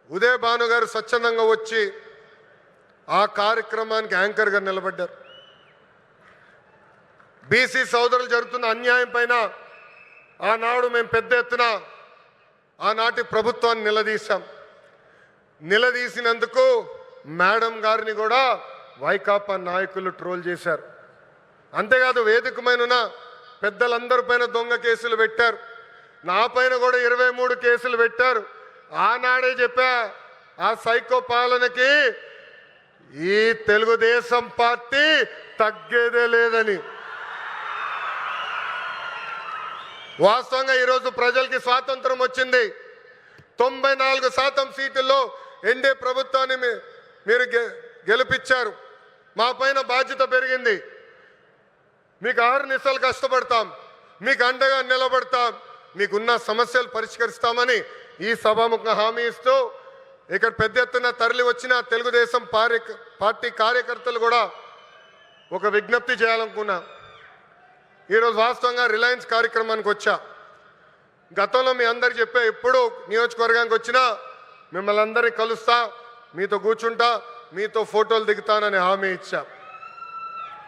ఉదయ్ భాను గారు స్వచ్ఛందంగా వచ్చి ఆ కార్యక్రమానికి యాంకర్గా నిలబడ్డారు. బీసీ సోదరులు జరుగుతున్న అన్యాయం పైన ఆనాడు మేము పెద్ద ఎత్తున ఆనాటి ప్రభుత్వాన్ని నిలదీశాం. నిలదీసినందుకు మేడం గారిని కూడా వైకాపా నాయకులు ట్రోల్ చేశారు. అంతేకాదు వేదికమైన పెద్దలందరి పైన దొంగ కేసులు పెట్టారు. నా పైన కూడా 23 కేసులు పెట్టారు. ఆనాడే చెప్పా, ఆ సైకో పాలనకి ఈ తెలుగుదేశం పార్టీ తగ్గేదే లేదని. వాస్తవంగా ఈరోజు ప్రజలకి స్వాతంత్రం వచ్చింది. 94% సీటుల్లో ఎన్డీఏ ప్రభుత్వాన్ని మీరు గెలిపించారు. మా పైన బాధ్యత పెరిగింది. మీకు అహర్నిశలు కష్టపడతాం, మీకు అండగా నిలబడతాం, మీకున్న సమస్యలు పరిష్కరిస్తామని ఈ సభాముఖంగా హామీ ఇస్తూ ఇక్కడ పెద్ద ఎత్తున తరలి వచ్చిన తెలుగుదేశం పార్టీ కార్యకర్తలు కూడా ఒక విజ్ఞప్తి చేయాలనుకున్నా. ఈరోజు వాస్తవంగా రిలయన్స్ కార్యక్రమానికి వచ్చా. గతంలో మీ అందరికి చెప్పా, ఎప్పుడు నియోజకవర్గానికి వచ్చినా మిమ్మల్ని అందరినీ కలుస్తా, మీతో కూర్చుంటా, మీతో ఫోటోలు దిగుతానని హామీ ఇచ్చా.